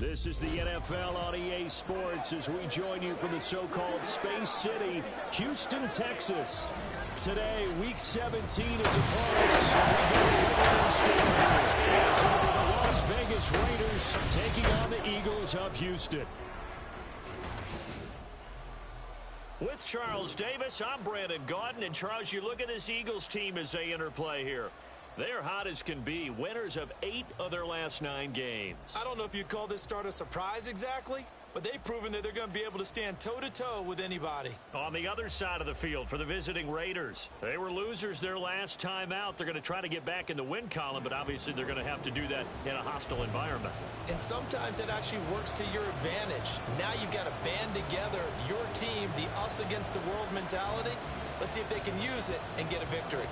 This is the NFL on EA Sports as we join you from the so-called Space City, Houston, Texas. Today, Week 17 is upon us. As the Las Vegas Raiders taking on the Eagles of Houston. With Charles Davis, I'm Brandon Gaudin. And Charles, you look at this Eagles team as they interplay here. They're hot as can be, winners of 8 of their last 9 games. I don't know if you'd call this start a surprise exactly, but they've proven that they're going to be able to stand toe-to-toe with anybody. On the other side of the field for the visiting Raiders, they were losers their last time out. They're going to try to get back in the win column, but obviously they're going to have to do that in a hostile environment. And sometimes it actually works to your advantage. Now you've got to band together your team, the us against the world mentality. Let's see if they can use it and get a victory.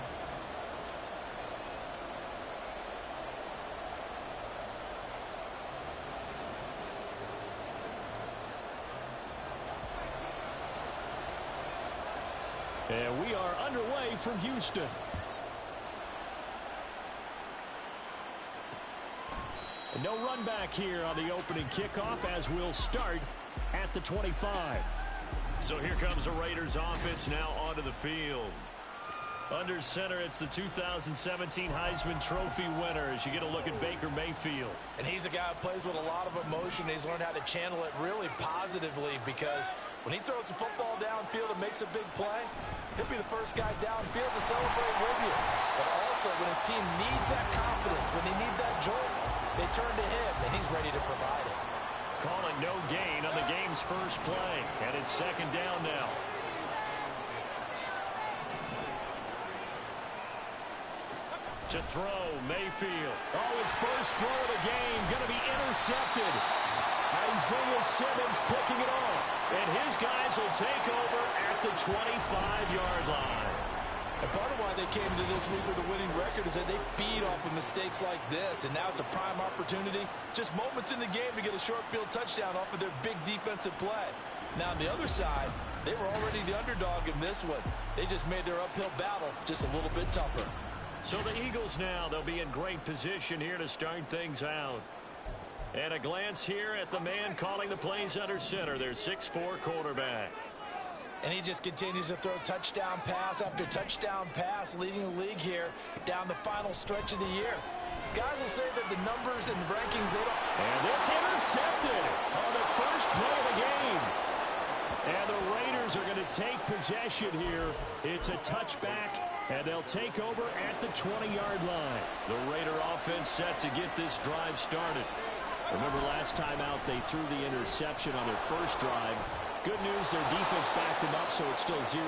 And we are underway from Houston. No run back here on the opening kickoff as we'll start at the 25. So here comes the Raiders offense now onto the field. Under center, it's the 2017 Heisman Trophy winner as you get a look at Baker Mayfield. And he's a guy who plays with a lot of emotion. He's learned how to channel it really positively because when he throws the football downfield and makes a big play, he'll be the first guy downfield to celebrate with you. But also, when his team needs that confidence, when they need that jolt, they turn to him, and he's ready to provide it. Calling no gain on the game's first play, and it's second down now. To throw, Mayfield. Oh, his first throw of the game going to be intercepted. Isaiah Simmons picking it off. And his guys will take over at the 25-yard line. And part of why they came to this week with a winning record is that they feed off of mistakes like this. And now it's a prime opportunity. Just moments in the game to get a short field touchdown off of their big defensive play. Now on the other side, they were already the underdog in this one. They just made their uphill battle just a little bit tougher. So the Eagles now, they'll be in great position here to start things out. And a glance here at the man calling the plays under center, their 6'4" quarterback. And he just continues to throw touchdown pass after touchdown pass, leading the league here down the final stretch of the year. Guys will say that the numbers and rankings, they don't... And this intercepted on the first play of the game. And the Raiders are going to take possession here. It's a touchback, and they'll take over at the 20-yard line. The Raider offense set to get this drive started. Remember last time out, they threw the interception on their first drive. Good news, their defense backed them up, so it's still 0-0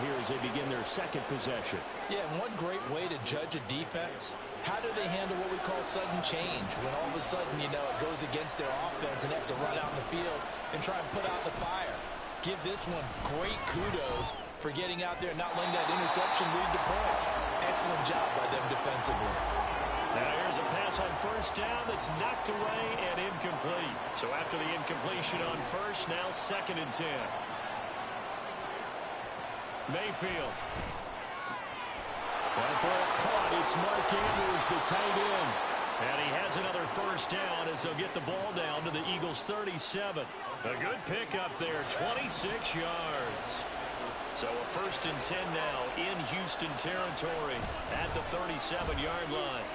here as they begin their second possession. Yeah, and one great way to judge a defense, how do they handle what we call sudden change? When all of a sudden, you know, it goes against their offense and they have to run out in the field and try and put out the fire. Give this one great kudos for getting out there and not letting that interception lead to points. Excellent job by them defensively. Now here's a pass on first down that's knocked away and incomplete. So after the incompletion on first, now 2nd and 10. Mayfield. That ball caught. It's Mark Andrews, the tight end. And he has another first down as they'll get the ball down to the Eagles' 37. A good pickup there, 26 yards. So a 1st and 10 now in Houston territory at the 37-yard line.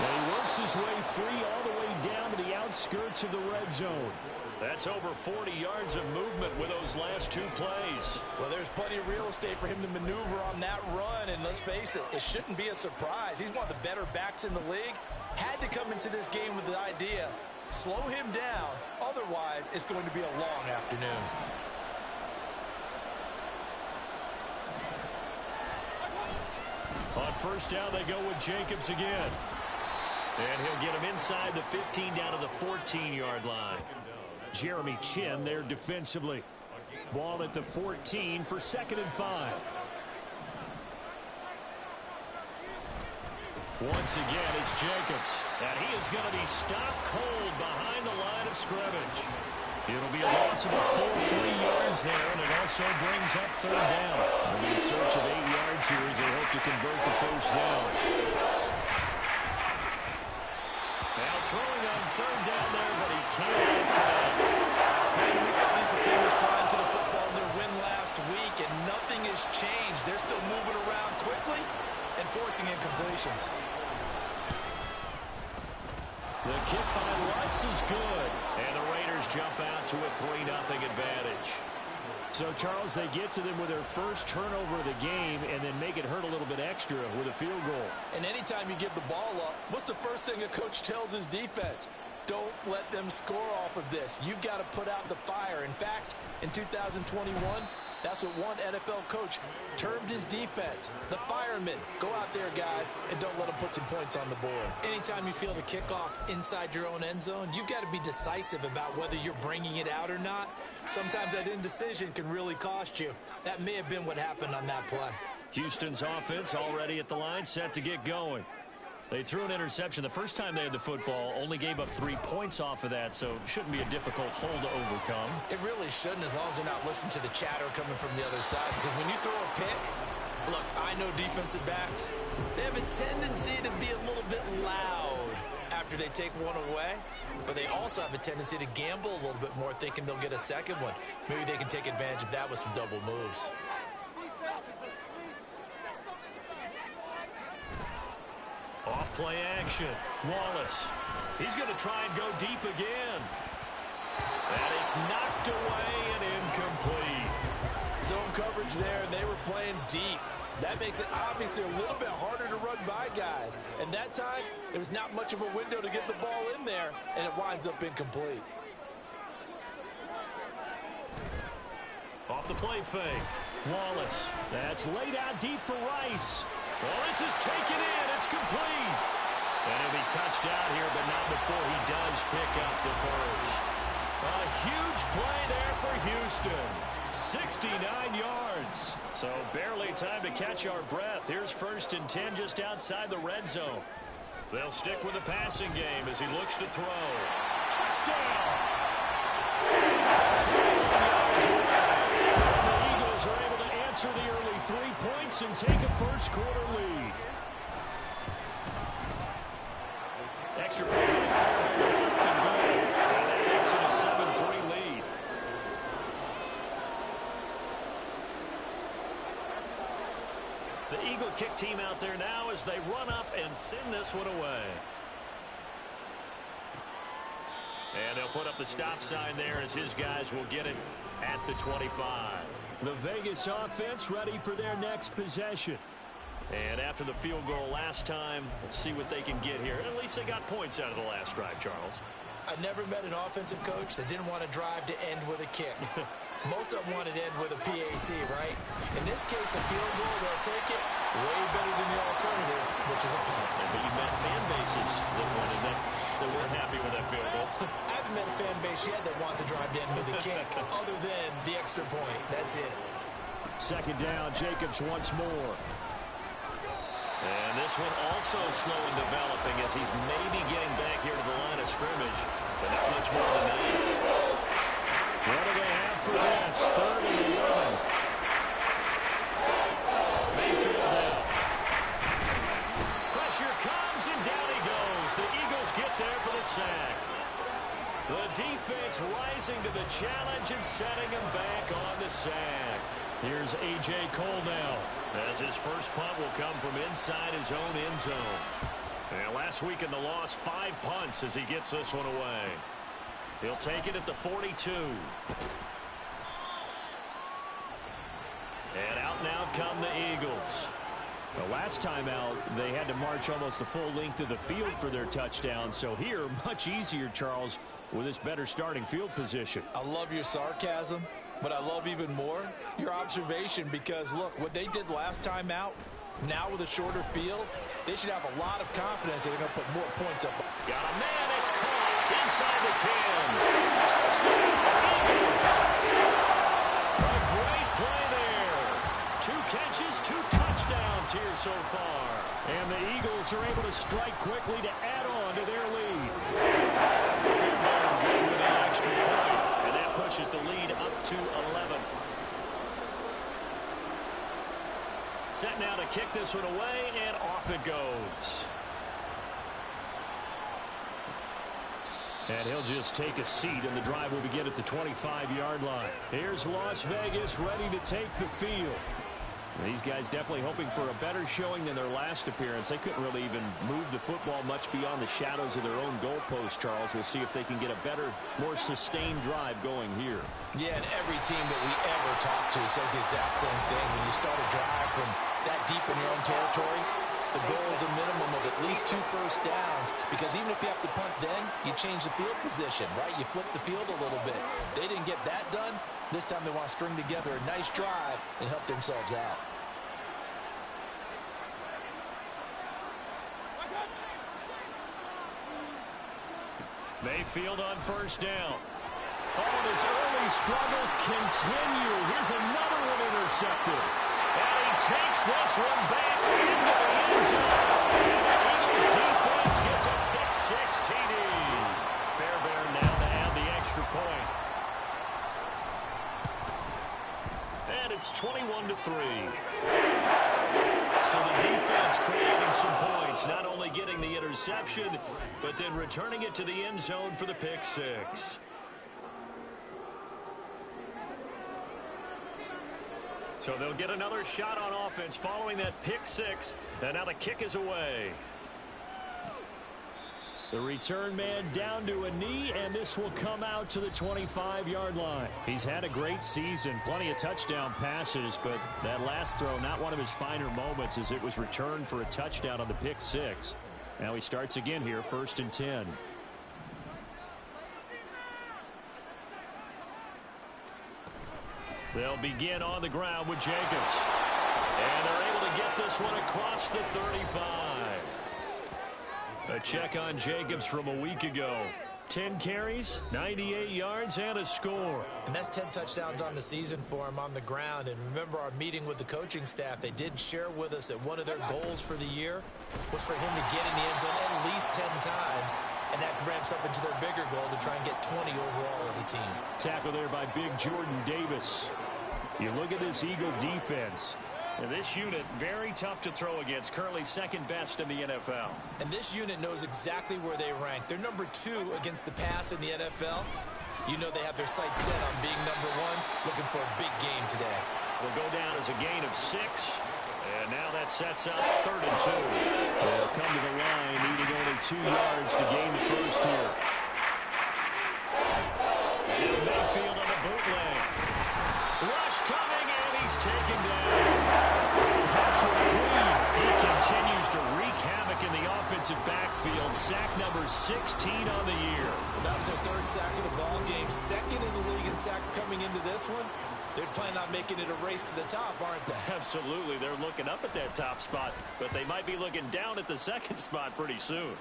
And he works his way free all the way down to the outskirts of the red zone. That's over 40 yards of movement with those last 2 plays. Well, there's plenty of real estate for him to maneuver on that run, and let's face it, it shouldn't be a surprise. He's one of the better backs in the league. Had to come into this game with the idea, slow him down, otherwise it's going to be a long afternoon. On first down, they go with Jacobs again. And he'll get him inside the 15 down to the 14-yard line. Jeremy Chin there defensively. Ball at the 14 for 2nd and 5. Once again, it's Jacobs. And he is going to be stopped cold behind the line of scrimmage. It'll be a loss of a full 3 yards there, and it also brings up 3rd down. They'll be in search of 8 yards here as they hope to convert the first down. Now They're still moving around quickly and forcing incompletions. The kick by Lutz is good. And the Raiders jump out to a 3-0 advantage. So, Charles, they get to them with their first turnover of the game and then make it hurt a little bit extra with a field goal. And anytime you give the ball up, what's the first thing a coach tells his defense? Don't let them score off of this. You've got to put out the fire. In fact, in 2021, that's what one NFL coach termed his defense. The firemen. Go out there, guys, and don't let them put some points on the board. Anytime you feel the kickoff inside your own end zone, you've got to be decisive about whether you're bringing it out or not. Sometimes that indecision can really cost you. That may have been what happened on that play. Houston's offense already at the line, set to get going. They threw an interception the first time they had the football, only gave up 3 points off of that, so it shouldn't be a difficult hole to overcome. It really shouldn't, as long as they're not listening to the chatter coming from the other side, because when you throw a pick, look, I know defensive backs, they have a tendency to be a little bit loud after they take one away, but they also have a tendency to gamble a little bit more, thinking they'll get a second one. Maybe they can take advantage of that with some double moves. Off play action. Wallace. He's going to try and go deep again. And it's knocked away and incomplete. Zone coverage there, and they were playing deep. That makes it obviously a little bit harder to run by guys. And that time, there was not much of a window to get the ball in there, and it winds up incomplete. Off the play fake. Wallace. That's laid out deep for Rice. Well, this is taken in. It's complete. And he'll be touched out here, but not before he does pick up the first. A huge play there for Houston. 69 yards. So barely time to catch our breath. Here's 1st and 10 just outside the red zone. They'll stick with the passing game as he looks to throw. Touchdown! The Eagles are able to answer the early 3 points and take a first quarter lead. Extra point and that makes it a 7-3 lead. The Eagle kick team out there now as they run up and send this one away. And they'll put up the stop sign there as his guys will get it at the 25. The Vegas offense ready for their next possession. And after the field goal last time, we'll see what they can get here. At least they got points out of the last drive, Charles. I never met an offensive coach that didn't want to drive to end with a kick. Most of them wanted to end with a PAT, right? In this case, a field goal, they'll take it way better than the alternative, which is a punt. But you met fan bases that wanted that, that weren't happy with that field goal. I haven't met a fan base yet that wants to drive to end with a kick, other than the extra point. That's it. 2nd down, Jacobs once more. And this one also slow in developing as he's maybe getting back here to the line of scrimmage, but not much more than that. What do they have for this? 3rd and 11. Mayfield down. Pressure comes and down he goes. The Eagles get there for the sack. The defense rising to the challenge and setting him back on the sack. Here's A.J. Cole now, as his first punt will come from inside his own end zone. And last week in the loss, 5 punts as he gets this one away. He'll take it at the 42. And out now come the Eagles. The last time out, they had to march almost the full length of the field for their touchdown. So here, much easier, Charles, with this better starting field position. I love your sarcasm, but I love even more your observation, because, look, what they did last time out, now with a shorter field, they should have a lot of confidence that they're going to put more points up. Got a man, it's caught inside the 10. Touchdown, Eagles. A great play there. 2 catches, 2 touchdowns here so far. And the Eagles are able to strike quickly to add on to their lead. Fairbairn good with an extra point, and that pushes the lead up to 11. Set now to kick this one away, and off it goes. And he'll just take a seat, and the drive will begin at the 25-yard line. Here's Las Vegas ready to take the field. These guys definitely hoping for a better showing than their last appearance. They couldn't really even move the football much beyond the shadows of their own goalpost, Charles. We'll see if they can get a better, more sustained drive going here. Yeah, and every team that we ever talk to says the exact same thing. When you start a drive from that deep in your own territory, the goal is a minimum of at least 2 first downs, because even if you have to punt then, you change the field position, right? You flip the field a little bit. They didn't get that done. This time they want to string together a nice drive and help themselves out. Mayfield on first down. Oh, his early struggles continue. Here's another one intercepted. And he takes this one back into the end zone. And the Eagles defense gets a pick-6 TD. Fairbairn now to add the extra point. And it's 21-3. So the defense creating some points, not only getting the interception, but then returning it to the end zone for the pick-6. So they'll get another shot on offense following that pick-6, and now the kick is away. The return man down to a knee, and this will come out to the 25-yard line. He's had a great season, plenty of touchdown passes, but that last throw, not one of his finer moments, as it was returned for a touchdown on the pick-6. Now he starts again here, 1st and 10. They'll begin on the ground with Jacobs. And they're able to get this one across the 35. A check on Jacobs from a week ago. 10 carries, 98 yards, and a score. And that's 10 touchdowns on the season for him on the ground. And remember our meeting with the coaching staff, they did share with us that one of their goals for the year was for him to get in the end zone at least 10 times. And that ramps up into their bigger goal to try and get 20 overall as a team. Tackle there by big Jordan Davis. You look at this Eagle defense. And this unit, very tough to throw against, currently 2nd best in the NFL. And this unit knows exactly where they rank. They're number 2 against the pass in the NFL. You know they have their sights set on being number 1, looking for a big game today. Will go down as a gain of 6. And now that sets up 3rd and 2. They'll come to the line, needing only 2 yards to gain the first here. And Mayfield on the bootleg. Rush coming, and he's taken down. Patrick Queen, he continues to wreak havoc in the offensive backfield. Sack number 16 on the year. That was their 3rd sack of the ball game. 2nd in the league in sacks coming into this one. They're planning on making it a race to the top, aren't they? Absolutely. They're looking up at that top spot, but they might be looking down at the 2nd spot pretty soon.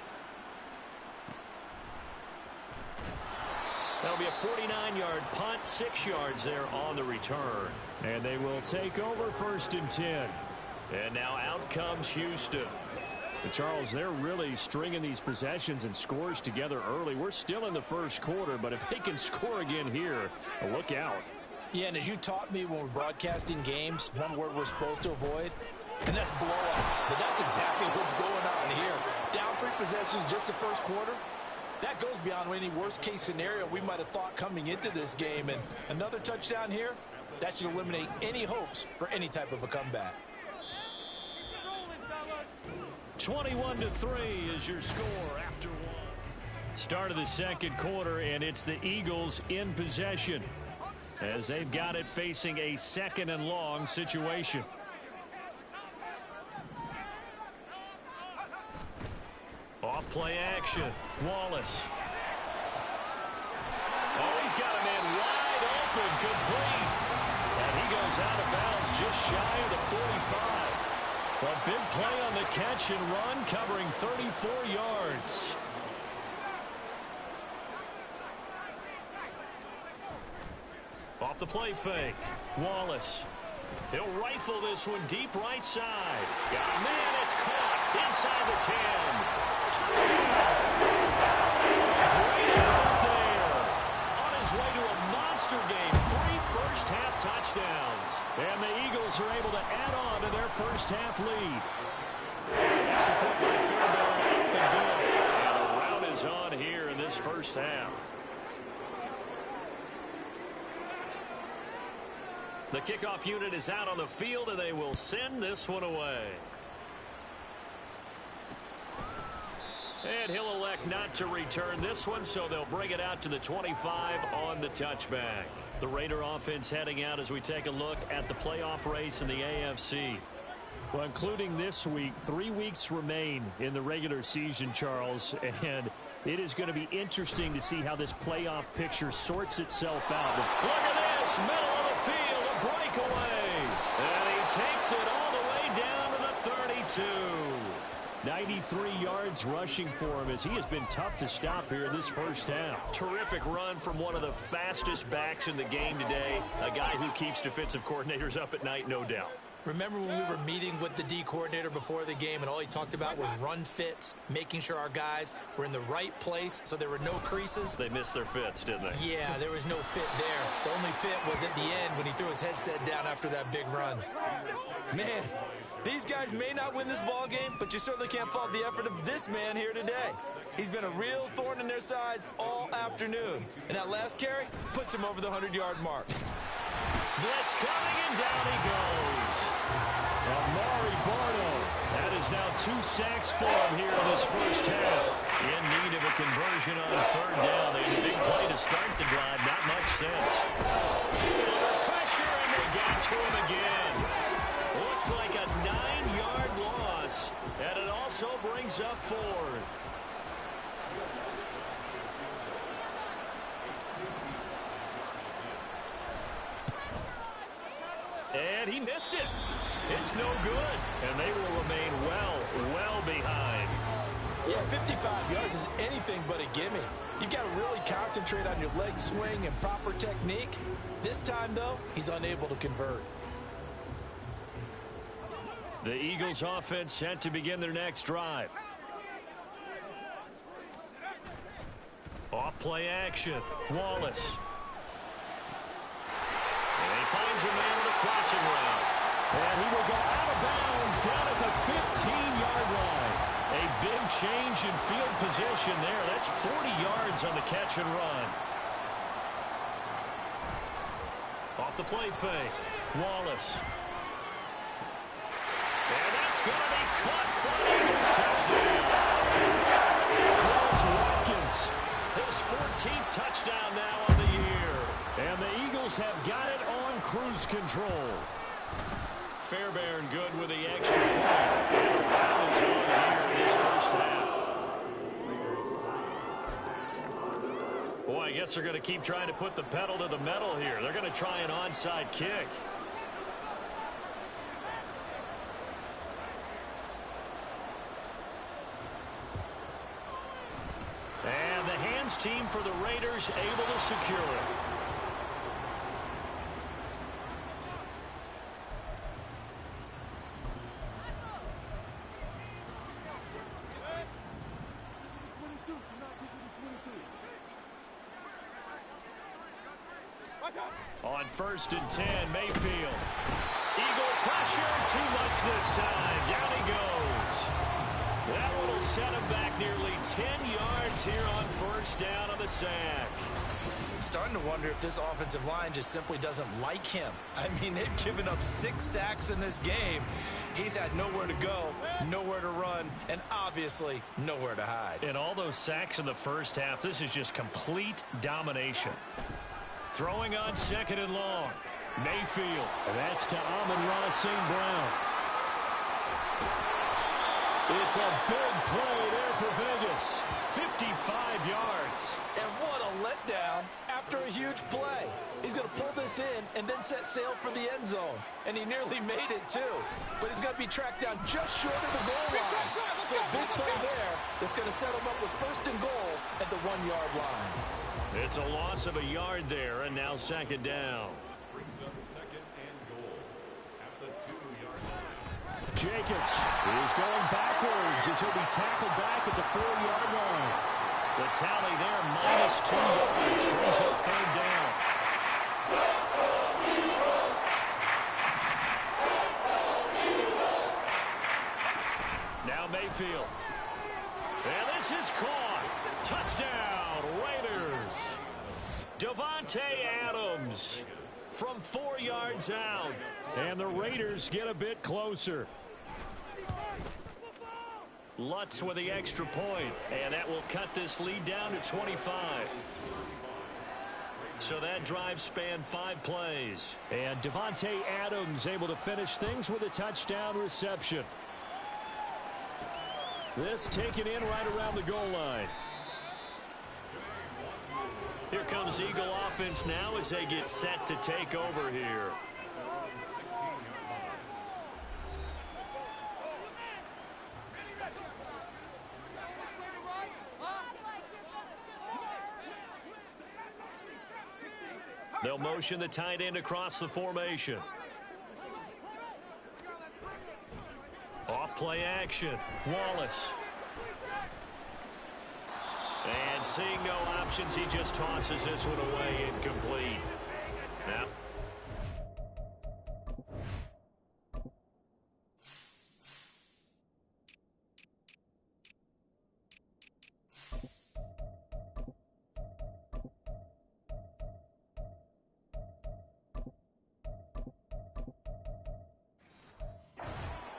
That'll be a 49-yard punt, 6 yards there on the return. And they will take over 1st and 10. And now out comes Houston. But Charles, they're really stringing these possessions and scores together early. We're still in the 1st quarter, but if they can score again here, look out. Yeah, and as you taught me when we're broadcasting games, one word we're supposed to avoid, and that's blowout. But that's exactly what's going on here. Down 3 possessions just the 1st quarter. That goes beyond any worst-case scenario we might have thought coming into this game. And another touchdown here, that should eliminate any hopes for any type of a comeback. 21-3 is your score after 1. Start of the 2nd quarter, and it's the Eagles in possession, as they've got it facing a 2nd and long situation. Off play action. Wallace. Oh, he's got a man wide open, complete. And he goes out of bounds just shy of the 45. A big play on the catch and run, covering 34 yards. Off the play fake. Wallace. He'll rifle this one deep right side. Got a man, it's caught inside the 10. Touchdown. Great effort there. On his way to a monster game. 3 first-half touchdowns. And the Eagles are able to add on to their first-half lead. Extra point by Fairbairn. Up and good. And the rout is on here in this first half. The kickoff unit is out on the field, and they will send this one away. And he'll elect not to return this one, so they'll bring it out to the 25 on the touchback. The Raider offense heading out as we take a look at the playoff race in the AFC. Well, including this week, 3 weeks remain in the regular season, Charles, and it is going to be interesting to see how this playoff picture sorts itself out. Look at this, middle of the field, a breakaway, and he takes it all the way down to the 32. 93 yards rushing for him as he has been tough to stop here in this first half. Terrific run from one of the fastest backs in the game today, a guy who keeps defensive coordinators up at night, no doubt. Remember when we were meeting with the D coordinator before the game and all he talked about was run fits, making sure our guys were in the right place so there were no creases? They missed their fits, didn't they? Yeah, there was no fit there. The only fit was at the end when he threw his headset down after that big run. Man, these guys may not win this ball game, but you certainly can't fault the effort of this man here today. He's been a real thorn in their sides all afternoon. And that last carry puts him over the 100-yard mark. Blitz coming, and down he goes. Amari Barno. That is now 2 sacks for him here in this first half. In need of a conversion on third down. They had a big play to start the drive. Not much sense. Under pressure, and they got to him again. Looks like a 9-yard loss, and it also brings up 4th. And he missed it. It's no good. And they will remain well behind. Yeah, 55 yards is anything but a gimme. You've got to really concentrate on your leg swing and proper technique. This time, though, he's unable to convert. The Eagles offense set to begin their next drive. Off play action. Wallace. And he finds a man with a crossing route. And he will go out of bounds down at the 15-yard line. A big change in field position there. That's 40 yards on the catch and run. Off the play fake. Wallace. And that's going to be caught for the Eagles touchdown. Chris Watkins, his 14th touchdown now on the year. And the Eagles have got it on cruise control. Fairbairn good with the extra point. And the round is on here in this first half. Boy, I guess they're going to keep trying to put the pedal to the metal here. They're going to try an onside kick. And the hands team for the Raiders able to secure it. On 1st and 10, Mayfield. Eagle pressure, too much this time. Down he goes. That one will set him back nearly 10 yards here on 1st down on the sack. I'm starting to wonder if this offensive line just simply doesn't like him. I mean, they've given up 6 sacks in this game. He's had nowhere to go, nowhere to run, and obviously nowhere to hide. And all those sacks in the first half, this is just complete domination. Throwing on 2nd and long. Mayfield. And that's to Amon-Ra St. Brown. It's a big play there for Vegas. 55 yards. And what a letdown after a huge play. He's going to pull this in and then set sail for the end zone. And he nearly made it, too. But he's going to be tracked down just short of the goal line. So a big play there that's going to set him up with 1st and goal at the 1-yard line. It's a loss of a yard there, and now 2nd down. Brings up 2nd and goal at the 2-yard line. Jacobs is going backwards as he'll be tackled back at the 4-yard line. The tally there, -2 yards, brings up 3rd down. Now Mayfield. And this is caught. Touchdown, Raiders. Davante Adams. from 4 yards out. And the Raiders get a bit closer. Lutz with the extra point, and that will cut this lead down to 25. So that drive spanned 5 plays. And Davante Adams able to finish things with a touchdown reception. This taken in right around the goal line. Here comes Eagle offense now as they get set to take over here. They'll motion the tight end across the formation. Off play action. Wallace. And seeing no options, he just tosses this one away incomplete. Now.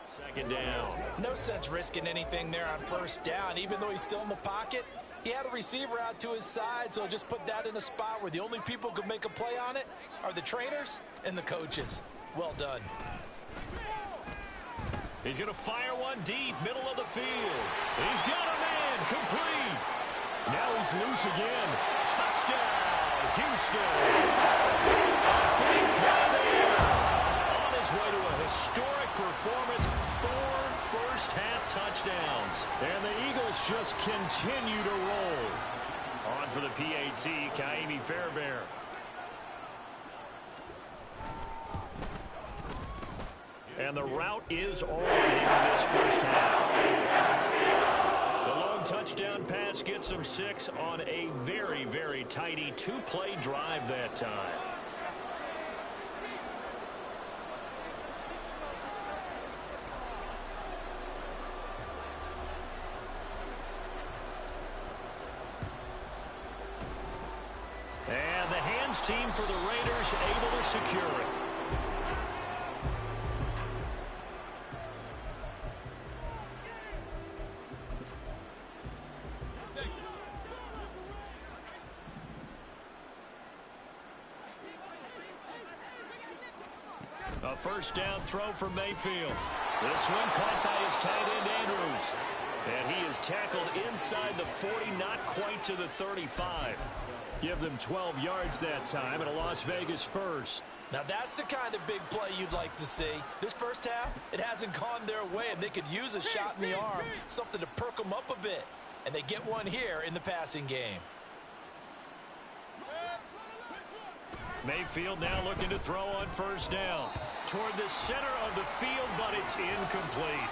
Second down. No sense risking anything there on first down. Even though he's still in the pocket, he had a receiver out to his side, so just put that in a spot where the only people who could make a play on it are the trainers and the coaches. Well done. He's going to fire one deep, middle of the field. He's got a man, complete. Now he's loose again. Touchdown, Houston. A big play there. On his way to a historic performance, 4 first-half touchdowns. And the Eagles just continue to roll. On for the PAT, Kaimi Fairbairn. And the route is all in this first half. The long touchdown pass gets them 6 on a very, very tidy 2-play drive that time. And the hands team for the Raiders able to secure it. A first down throw for Mayfield. This one caught by his tight end Andrews. And he is tackled inside the 40, not quite to the 35. Give them 12 yards that time and a Las Vegas first. Now that's the kind of big play you'd like to see. This first half, it hasn't gone their way, and they could use a shot in the arm, something to perk them up a bit. And they get one here in the passing game. Mayfield now looking to throw on first down. Toward the center of the field, but it's incomplete.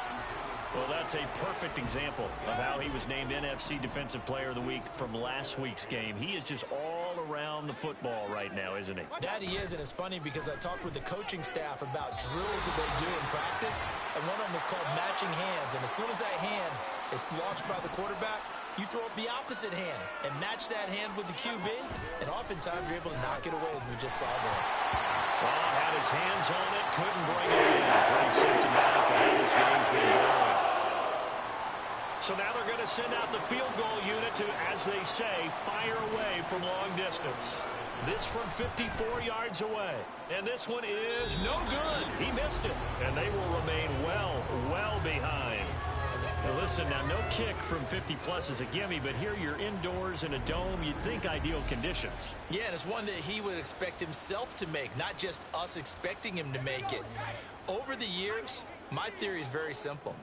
Well, that's a perfect example of how he was named NFC Defensive Player of the Week from last week's game. He is just all around the football right now, isn't he? That he is, and it's funny because I talked with the coaching staff about drills that they do in practice, and one of them is called matching hands. And as soon as that hand is launched by the quarterback, you throw up the opposite hand and match that hand with the QB, and oftentimes you're able to knock it away, as we just saw there. Well, had his hands on it, couldn't bring it in. Pretty symptomatic of how this game's been going. So now they're going to send out the field goal unit to, as they say, fire away from long distance. This from 54 yards away. And this one is no good. He missed it. And they will remain well behind. Now listen, now no kick from 50-plus is a gimme, but here you're indoors in a dome. You'd think ideal conditions. Yeah, and it's one that he would expect himself to make, not just us expecting him to make it. Over the years, my theory is very simple.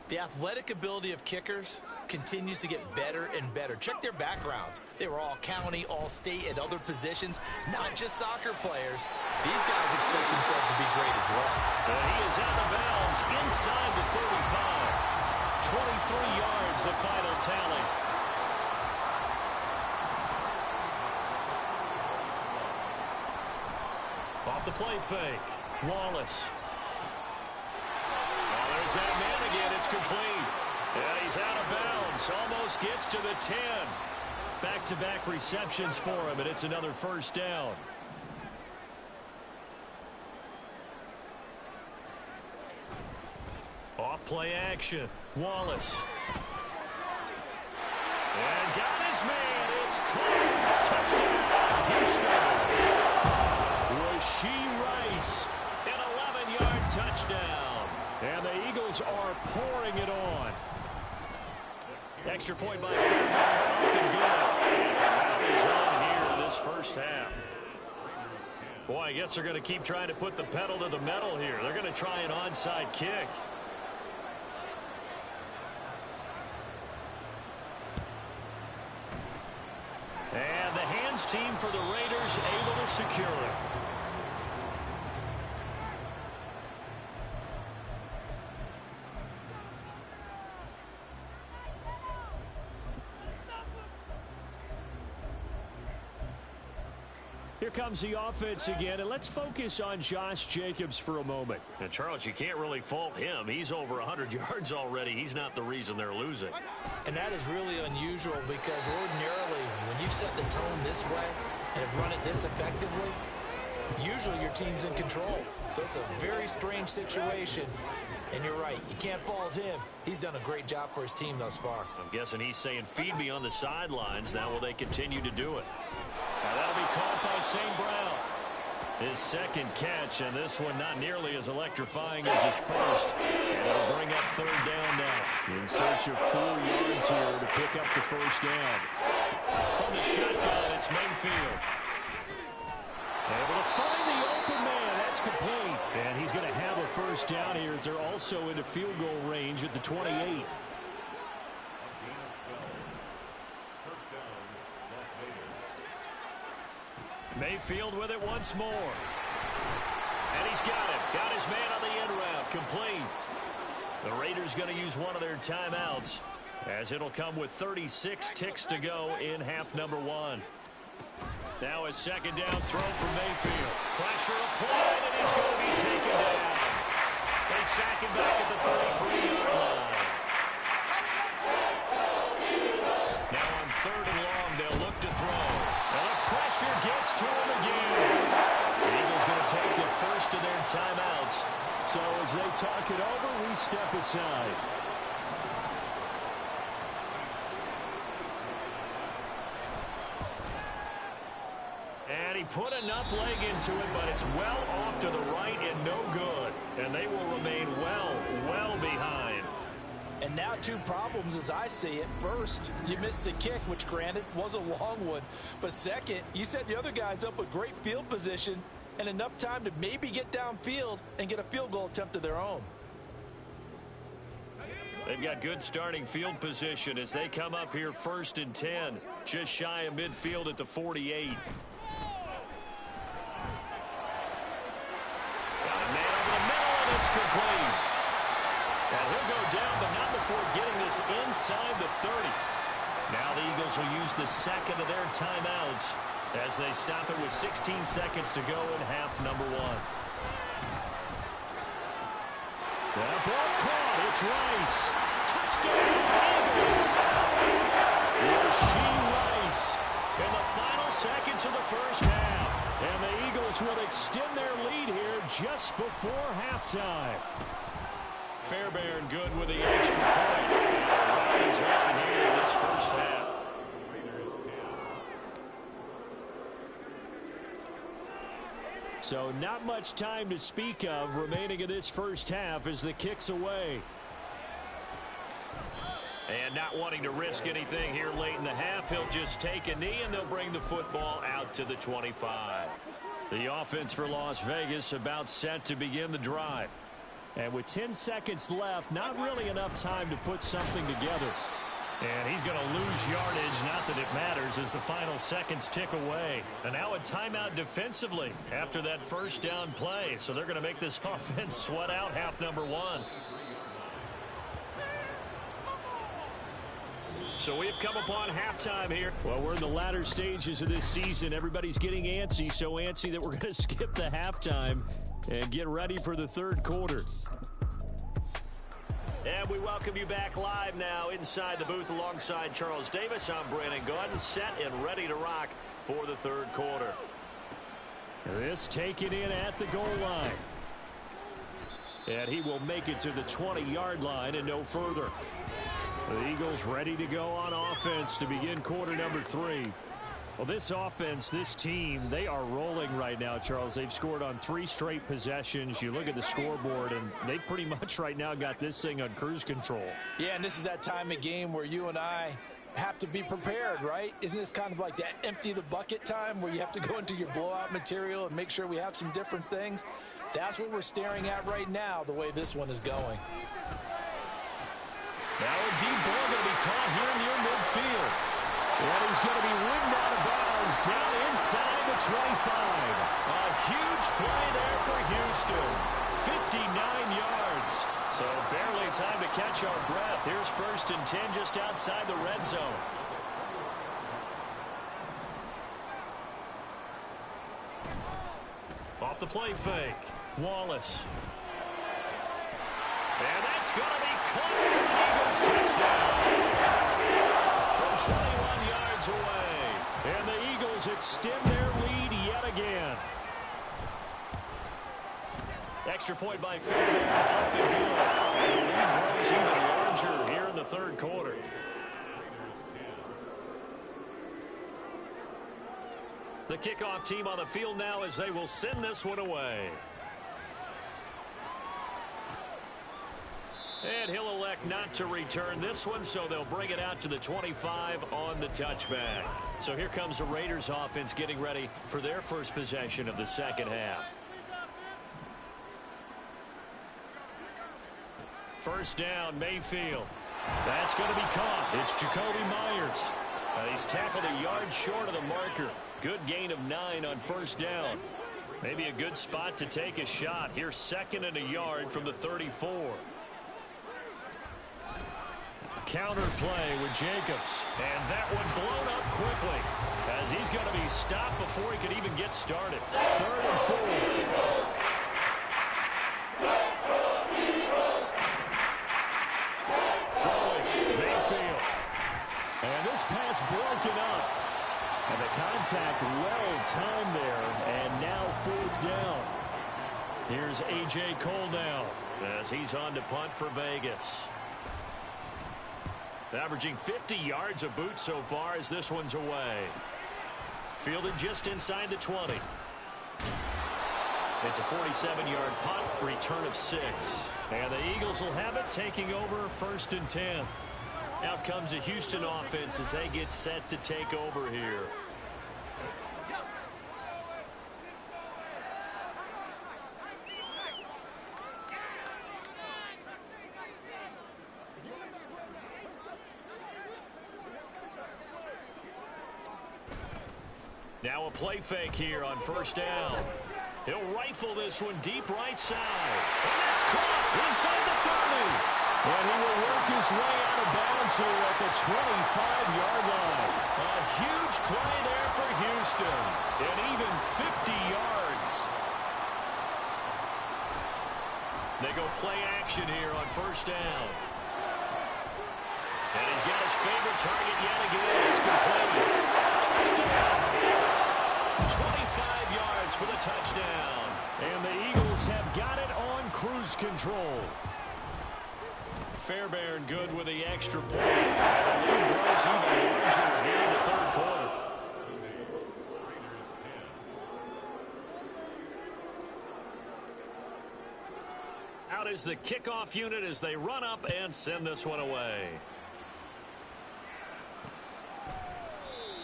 The athletic ability of kickers continues to get better and better. Check their backgrounds. They were all county, all state, at other positions, not just soccer players. These guys expect themselves to be great as well. He is out of bounds inside the 35. 23 yards, the final tally. Off the play fake. Wallace. Oh, there's that man again. It's complete. And he's out of bounds. Almost gets to the 10. Back-to-back receptions for him, and it's another first down. Play action. Wallace. And got his man. It's caught. Touchdown, Houston. Rashee Rice. An 11-yard touchdown. And the Eagles are pouring it on. Extra point by Fairbairn. Up and good. That is on here this first half. Boy, I guess they're going to keep trying to put the pedal to the metal here. They're going to try an onside kick. And the hands team for the Raiders able to secure it. Here comes the offense again, and let's focus on Josh Jacobs for a moment. And Charles, you can't really fault him. He's over 100 yards already. He's not the reason they're losing. And that is really unusual because ordinarily when you set the tone this way and have run it this effectively, usually your team's in control. So it's a very strange situation. And you're right, you can't fault him. He's done a great job for his team thus far. I'm guessing he's saying, feed me on the sidelines. Now will they continue to do it? Now that'll be caught by St. Brown. His second catch, and this one not nearly as electrifying as his first. And it'll bring up third down now. In search of 4 yards here to pick up the first down. From the shotgun, it's Mayfield. Able to find the open man. That's complete. And he's going to have a first down here as they're also into field goal range at the 28. Mayfield with it once more. And he's got it. Got his man on the end route. Complete. The Raiders going to use one of their timeouts as it'll come with 36 ticks to go in half number 1. Now a second down throw from Mayfield. Pressure applied, and he's going to be taken down. They sack him back at the 33-yard line. Now on third and long, they'll look to throw. And the pressure gets to him again. The Eagles going to take the first of their timeouts. So as they talk it over, we step aside. And he put enough leg into it, but it's well off to the right and no good. And they will remain well behind. And now 2 problems as I see it. First, you missed the kick, which granted was a long one. But second, you set the other guys up with great field position and enough time to maybe get downfield and get a field goal attempt of their own. They've got good starting field position as they come up here first and 10, just shy of midfield at the 48. Got a man over the middle, and it's complete. Now he'll go down, but not before getting this inside the 30. Now the Eagles will use the second of their timeouts as they stop it with 16 seconds to go in half number 1. That ball caught. It's Rice. Touchdown, Eagles. Rashee Rice in the final seconds of the first half. And the Eagles will extend their lead here just before halftime. Fairbairn good with the extra point. He's on here in this first half. So not much time to speak of remaining in this first half as the kick's away. And not wanting to risk anything here late in the half, he'll just take a knee and they'll bring the football out to the 25. The offense for Las Vegas about set to begin the drive. And with 10 seconds left, not really enough time to put something together. And he's going to lose yardage, not that it matters, as the final seconds tick away. And now a timeout defensively after that first down play. So they're going to make this offense sweat out half number 1. So we've come upon halftime here. Well, we're in the latter stages of this season. Everybody's getting antsy, so antsy that we're going to skip the halftime and get ready for the third quarter. And we welcome you back live now inside the booth alongside Charles Davis. I'm Brandon Gaudin, set and ready to rock for the third quarter. This taken in at the goal line. And he will make it to the 20-yard line and no further. The Eagles ready to go on offense to begin quarter number 3. Well, this offense, this team, they are rolling right now, Charles. They've scored on 3 straight possessions. You look at the scoreboard, and they pretty much right now got this thing on cruise control. Yeah, and this is that time of game where you and I have to be prepared, right? Isn't this kind of like that empty the bucket time where you have to go into your blowout material and make sure we have some different things? That's what we're staring at right now, the way this one is going. Now a deep ball going to be caught here near midfield. And he's going to be ridden out of bounds down inside the 25. A huge play there for Houston. 59 yards. So barely time to catch our breath. Here's 1st and 10 just outside the red zone. Off the play fake. Wallace. And that's going to be caught for an Eagles touchdown. From 21 yards away. And the Eagles extend their lead yet again. Extra point by Fairbairn. Up and good. And the lead grows even larger here in the 3rd quarter. The kickoff team on the field now as they will send this one away. And he'll elect not to return this one, so they'll bring it out to the 25 on the touchback. So here comes the Raiders offense getting ready for their first possession of the 2nd half. 1st down, Mayfield. That's going to be caught. It's Jacoby Myers. He's tackled a yard short of the marker. Good gain of 9 on 1st down. Maybe a good spot to take a shot. Here's 2nd and a yard from the 34. Counter play with Jacobs. And that one blown up quickly as he's going to be stopped before he could even get started. 3rd and 4. Throwing Mayfield. And this pass broken up. And the contact well timed there. And now 4th down. Here's A.J. Cole now as he's on to punt for Vegas. Averaging 50 yards a boot so far as this one's away. Fielded just inside the 20. It's a 47-yard punt, return of 6. And the Eagles will have it, taking over 1st and 10. Out comes the Houston offense as they get set to take over here. Now a play fake here on 1st down. He'll rifle this one deep right side. And that's caught inside the 30. And he will work his way out of bounds here at the 25-yard line. A huge play there for Houston. And even 50 yards. They go play action here on 1st down. And he's got his favorite target yet again. It's complete. Touchdown. 25 yards for the touchdown. And the Eagles have got it on cruise control. Fairbairn good with the extra point. And the lead grows even larger here in the 3rd quarter. Out is the kickoff unit as they run up and send this one away.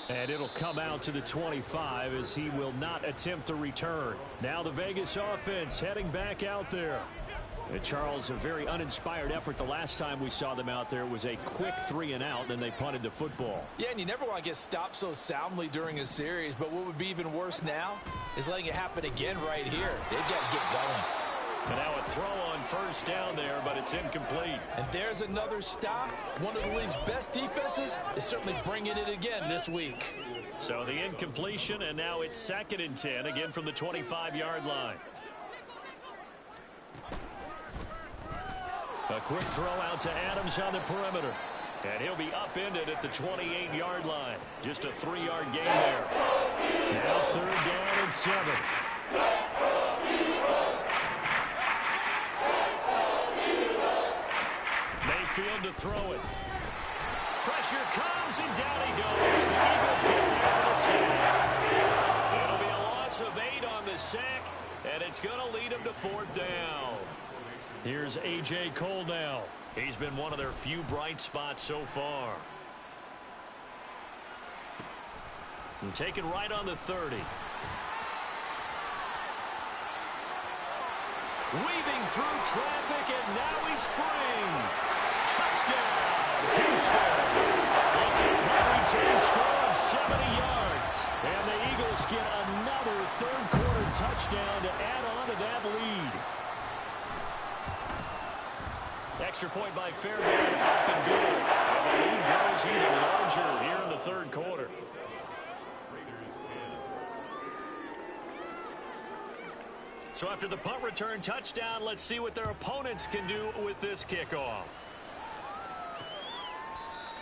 And it'll come out to the 25 as he will not attempt to return. Now the Vegas offense heading back out there. And Charles, a very uninspired effort the last time we saw them out there. It was a quick 3 and out, and they punted the football. Yeah, and you never want to get stopped so soundly during a series, but what would be even worse now is letting it happen again right here. They've got to get going. And now a throw on 1st down there, but it's incomplete. And there's another stop. One of the league's best defenses is certainly bringing it again this week. So the incompletion, and now it's 2nd and 10, again from the 25-yard line. A quick throw out to Adams on the perimeter. And he'll be upended at the 28-yard line. Just a 3-yard gain there. Now 3rd down and 7. field to throw it. Pressure comes, and down he goes. The Eagles get there for the sack. It'll be a loss of 8 on the sack, and it's going to lead him to 4th down. Here's A.J. Cole now. He's been one of their few bright spots so far. And taken right on the 30. Weaving through traffic, and now he's free. Touchdown, Houston. It's a punt return score of 70 yards. And the Eagles get another third-quarter touchdown to add on to that lead. Extra point by Fairbairn, up and good. And the lead grows even larger here in the third quarter. So after the punt return touchdown, let's see what their opponents can do with this kickoff.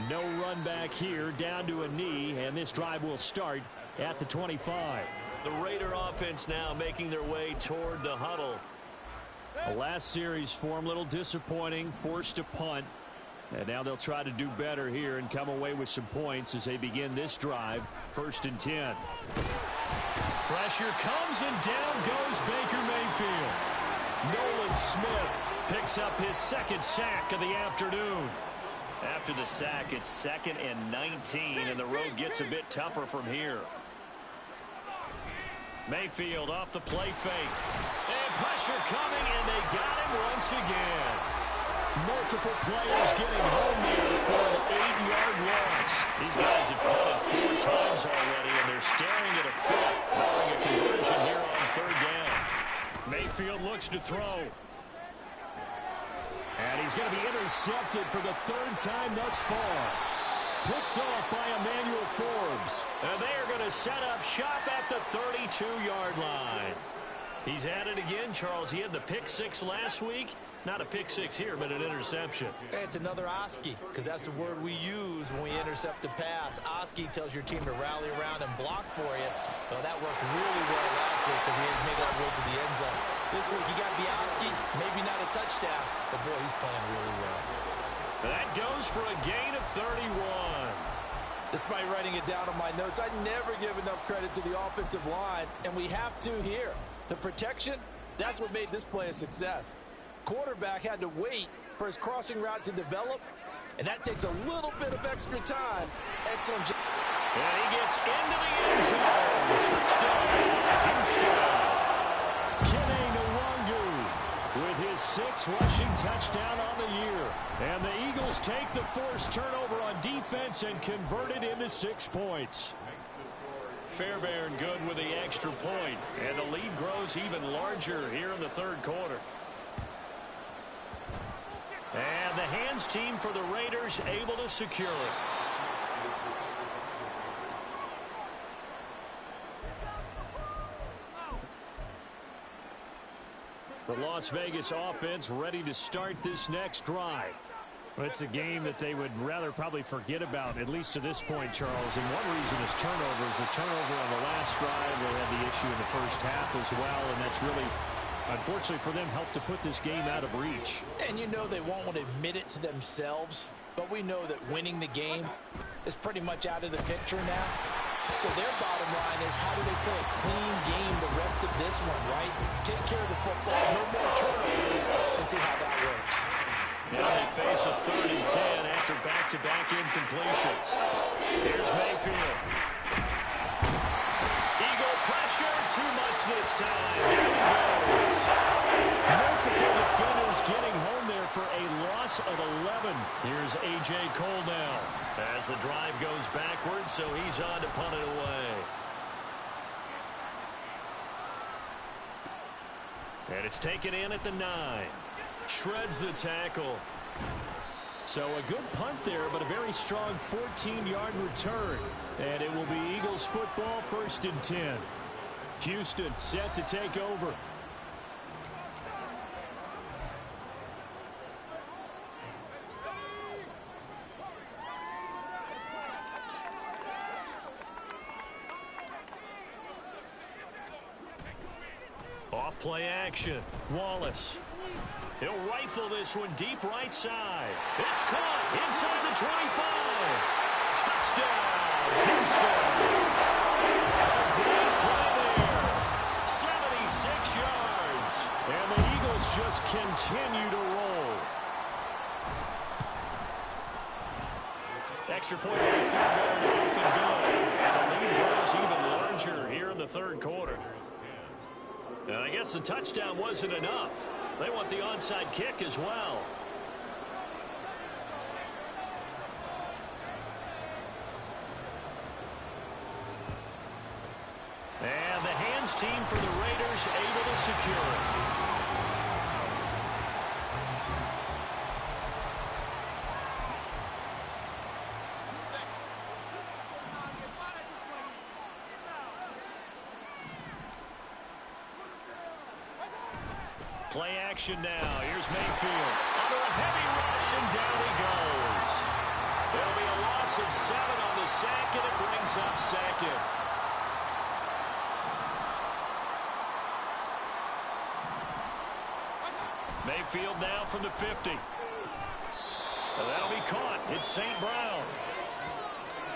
No run back here, down to a knee, and this drive will start at the 25. The Raider offense now making their way toward the huddle. The last series for them, a little disappointing, forced to punt. And now they'll try to do better here and come away with some points as they begin this drive. 1st and 10. Pressure comes, and down goes Baker Mayfield. Nolan Smith picks up his 2nd sack of the afternoon. After the sack, it's 2nd and 19, and the road gets a bit tougher from here. Mayfield off the play fake. And pressure coming, and they got him once again. Multiple players getting home there for an 8-yard loss. These guys have punted 4 times already, and they're staring at a 5th, barring a conversion here on 3rd down. Mayfield looks to throw. And he's going to be intercepted for the 3rd time thus far. Picked off by Emmanuel Forbes. And they are going to set up shop at the 32-yard line. He's at it again, Charles. He had the pick 6 last week. Not a pick 6 here, but an interception. It's another Oski, because that's the word we use when we intercept a pass. Oski tells your team to rally around and block for you. Well, that worked really well last week because he had made all the way to the end zone. This week, you got to be Oski. Maybe not a touchdown, but boy, he's playing really well. That goes for a gain of 31. Despite writing it down on my notes, I never give enough credit to the offensive line, and we have to here. The protection, that's what made this play a success. Quarterback had to wait for his crossing route to develop, and that takes a little bit of extra time. Excellent job. And he gets into the end zone. Touchdown, Houston. Kene Nwangu with his 6th rushing touchdown on the year. And the Eagles take the forced turnover on defense and convert it into 6 points. Fairbairn good with the extra point, and the lead grows even larger here in the 3rd quarter. And the hands team for the Raiders able to secure it. The Las Vegas offense ready to start this next drive. It's a game that they would rather probably forget about, at least to this point, Charles. And one reason is turnovers. A turnover on the last drive. They had the issue in the first half as well, and that's really, unfortunately for them, helped to put this game out of reach. And you know they won't want to admit it to themselves, but we know that winning the game is pretty much out of the picture now. So their bottom line is, how do they play a clean game the rest of this one, right? Take care of the football, no more turnovers, and see how that works. Now they face a 3rd and 10 after back-to-back incompletions. Here's Mayfield. Eagle pressure, too much this time. There he goes. Multiple defenders getting home there for a loss of 11. Here's A.J. Cole now as the drive goes backwards, so he's on to punt it away. And it's taken in at the 9. Shreds the tackle. So a good punt there, but a very strong 14-yard return. And it will be Eagles football, 1st and 10. Houston set to take over. Off play action. Wallace. He'll rifle this one deep right side. It's caught inside the 25. Touchdown, Houston. Great play there. 76 yards. And the Eagles just continue to roll. Extra point by Fairbairn, up and good. And the lead grows even larger here in the third quarter. And I guess the touchdown wasn't enough. They want the onside kick as well. And the hands team for the Raiders able to secure it. Play action now. Here's Mayfield. Under a heavy rush, and down he goes. There'll be a loss of 7 on the sack, and it brings up second. Mayfield now from the 50. Well, that'll be caught. It's St. Brown.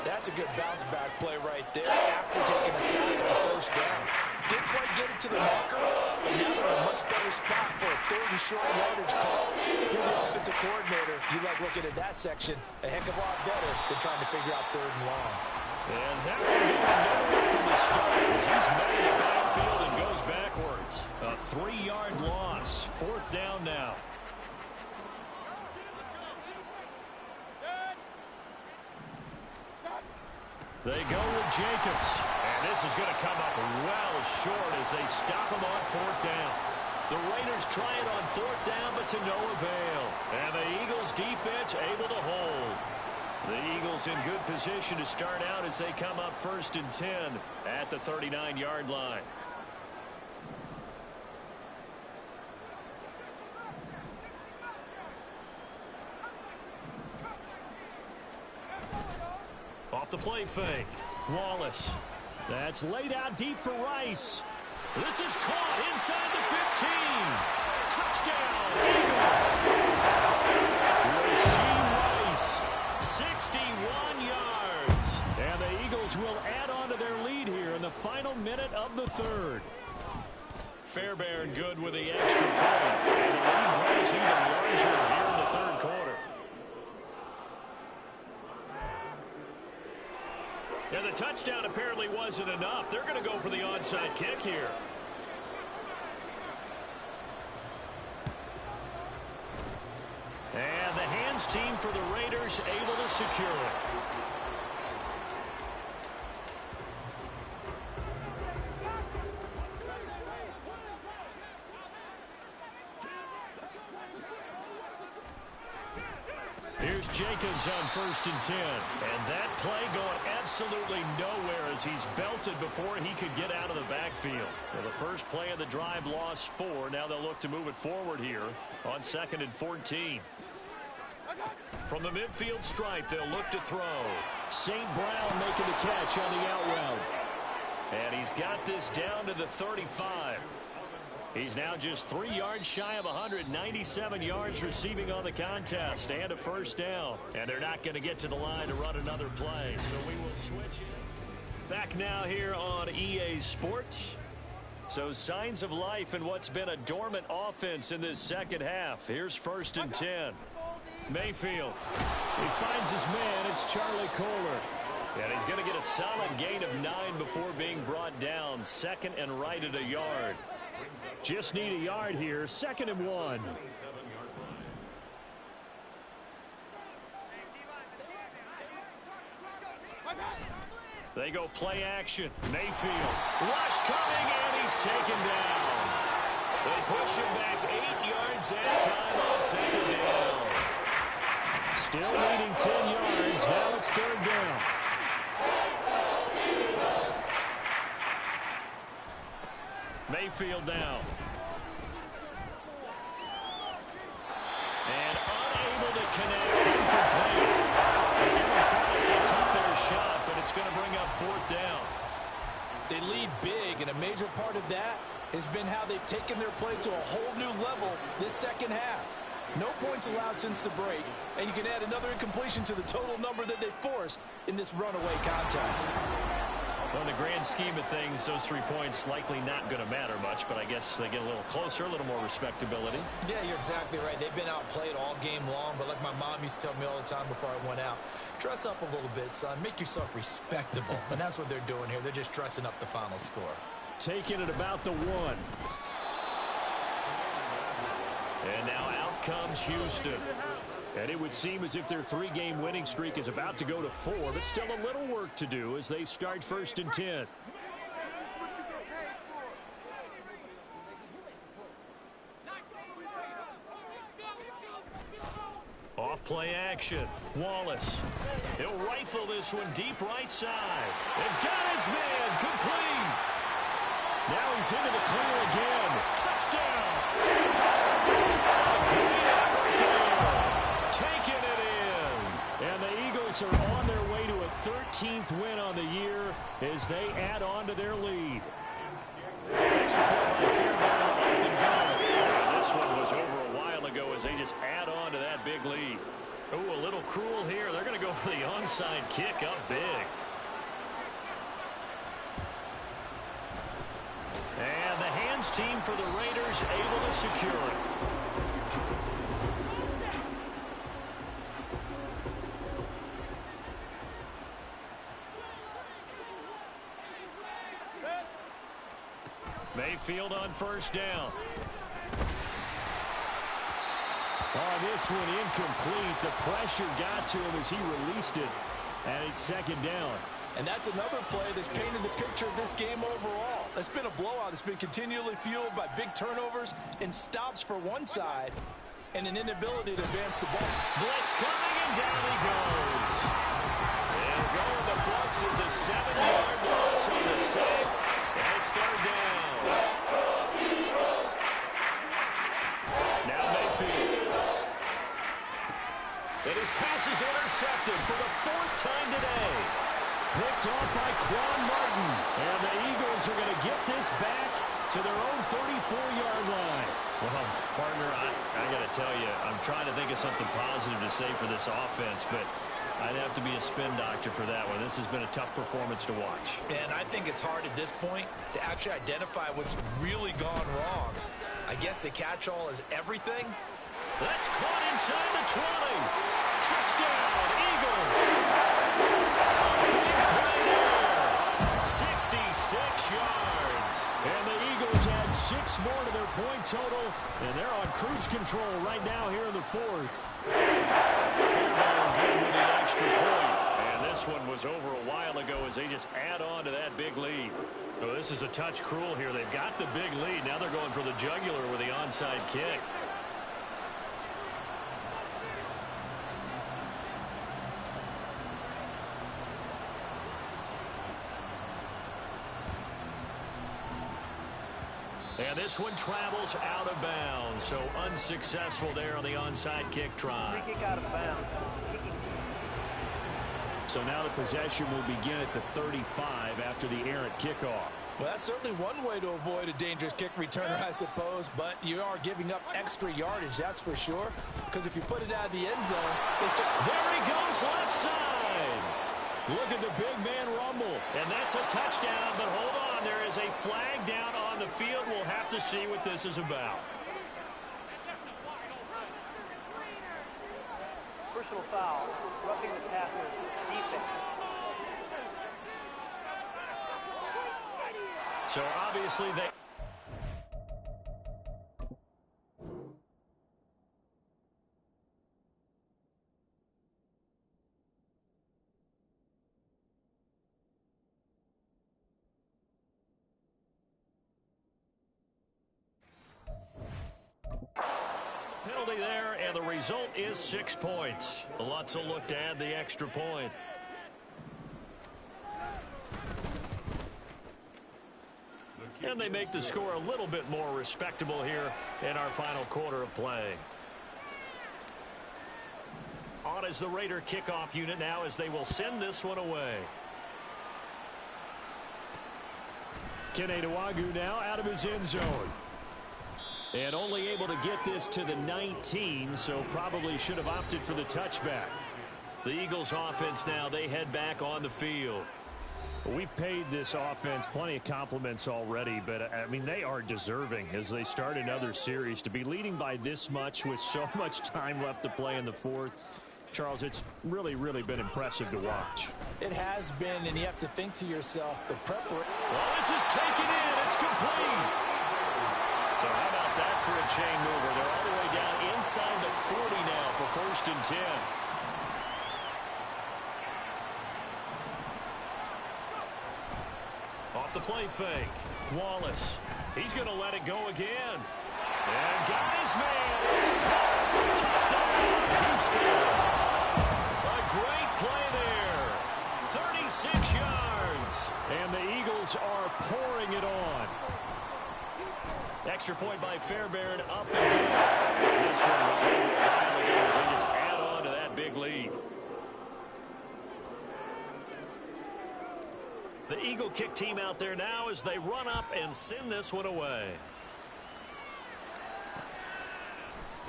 That's a good bounce-back play right there after taking a sack on first down. Didn't quite get it to the marker, but now they're in a much better spot for a third and short yardage call. For the offensive coordinator, you like looking at that section a heck of a lot better than trying to figure out third and long. And that one going nowhere from the start as he's met in the backfield and goes backwards. A 3-yard loss. Fourth down now. They go with Jacobs. And this is going to come up well short as they stop him on fourth down. The Raiders try it on fourth down, but to no avail. And the Eagles defense able to hold. The Eagles in good position to start out as they come up 1st and 10 at the 39-yard line. Off the play fake. Wallace. That's laid out deep for Rice. This is caught inside the 15. Touchdown, Eagles. Rasheed Rice, 61 yards. And the Eagles will add on to their lead here in the final minute of the third. Fairbairn good with the extra point. And the lead grows even larger here in the third quarter. And the touchdown apparently wasn't enough. They're going to go for the onside kick here. And the hands team for the Raiders able to secure it. Here's Jacobs on 1st and 10. And that play going absolutely nowhere as he's belted before he could get out of the backfield. Well, the first play of the drive lost 4. Now they'll look to move it forward here on 2nd and 14. From the midfield stripe, they'll look to throw. St. Brown making the catch on the out route. And he's got this down to the 35. He's now just 3 yards shy of 197 yards receiving on the contest and a first down. And they're not going to get to the line to run another play. So we will switch it. Back now here on EA Sports. So signs of life in what's been a dormant offense in this second half. Here's 1st and 10. Mayfield. He finds his man. It's Charlie Kohler. And he's going to get a solid gain of 9 before being brought down. 2nd and right at a yard. Just need a yard here. 2nd and 1. They go play action. Mayfield. Rush coming, and he's taken down. They push him back 8 yards that time on 2nd down. Still needing 10 yards. Now it's 3rd down. Mayfield now. And unable to connect. Incomplete. They took their shot, but it's going to bring up 4th down. They lead big, and a major part of that has been how they've taken their play to a whole new level this second half. No points allowed since the break, and you can add another incompletion to the total number that they forced in this runaway contest. Well, in the grand scheme of things, those 3 points likely not going to matter much, but I guess they get a little closer, a little more respectability. Yeah, you're exactly right. They've been outplayed all game long, but like my mom used to tell me all the time before I went out, dress up a little bit, son. Make yourself respectable. And that's what they're doing here. They're just dressing up the final score. Taking it about the 1. And now out comes Houston. And it would seem as if their 3-game winning streak is about to go to 4, but still a little work to do as they start 1st and 10. Off play action. Wallace. He'll rifle this one deep right side. And got his man complete. Now he's into the clear again. Touchdown. Great effort there. Taking it in. And the Eagles are on their way to a 13th win on the year as they add on to their lead. Extra point by Fairbairn up and down. This one was over a while ago as they just add on to that big lead. Oh, a little cruel here. They're going to go for the onside kick up big. And the hands team for the Raiders able to secure it. Mayfield on 1st down. Oh, this one incomplete. The pressure got to him as he released it. And it's 2nd down. And that's another play that's painted the picture of this game overall. It's been a blowout. It's been continually fueled by big turnovers and stops for one side and an inability to advance the ball. Blitz coming, and down he goes. And going the Bucs is a 7-yard loss on the sack. And it's 3rd down. Now Mayfield. And his pass is intercepted for the 4th time today. Picked off by Quan Martin. And the Eagles are going to get this back to their own 34-yard line. Well, partner, I got to tell you, I'm trying to think of something positive to say for this offense, but I'd have to be a spin doctor for that one. This has been a tough performance to watch. And I think it's hard at this point to actually identify what's really gone wrong. I guess the catch-all is everything. That's caught inside the 20. Touchdown, Eagles. Big play there. 66 yards. And the Eagles add 6 more to their point total, and they're on cruise control right now here in the 4th. Fairbairn good with the extra point. And this one was over a while ago as they just add on to that big lead. So this is a touch cruel here. They've got the big lead. Now they're going for the jugular with the onside kick. And this one travels out of bounds. So unsuccessful there on the onside kick try. Free kick out of bounds. So now the possession will begin at the 35 after the errant kickoff. Well, that's certainly one way to avoid a dangerous kick returner, I suppose, but you are giving up extra yardage, that's for sure, because if you put it out of the end zone, there he goes left side. Look at the big man rumble, and that's a touchdown, but hold on, there is a flag down on the field. We'll have to see what this is about. Personal foul, roughing the passer, defense. So obviously they... Penalty there, and the result is 6 points. Lutz will look to add the extra point. And they make the score a little bit more respectable here in our final quarter of play. On is the Raider kickoff unit now as they will send this one away. Kene Nwangwu now out of his end zone. And only able to get this to the 19, so probably should have opted for the touchback. The Eagles offense now, they head back on the field. We've paid this offense plenty of compliments already, but, I mean, they are deserving as they start another series. To be leading by this much with so much time left to play in the fourth, Charles, it's really, really been impressive to watch. It has been, and you have to think to yourself, the prep work. Well, this is taken in. It's complete. So how about that for a chain mover? They're all the way down inside the 40 now for 1st and 10. Off the play fake. Wallace. He's going to let it go again. And got his man. It's caught. Touchdown, Houston. A great play there. 36 yards. And the Eagles are pouring it on. Extra point by Fairbairn, up and down. This one was over a while ago as they just add on to that big lead. The Eagle kick team out there now as they run up and send this one away.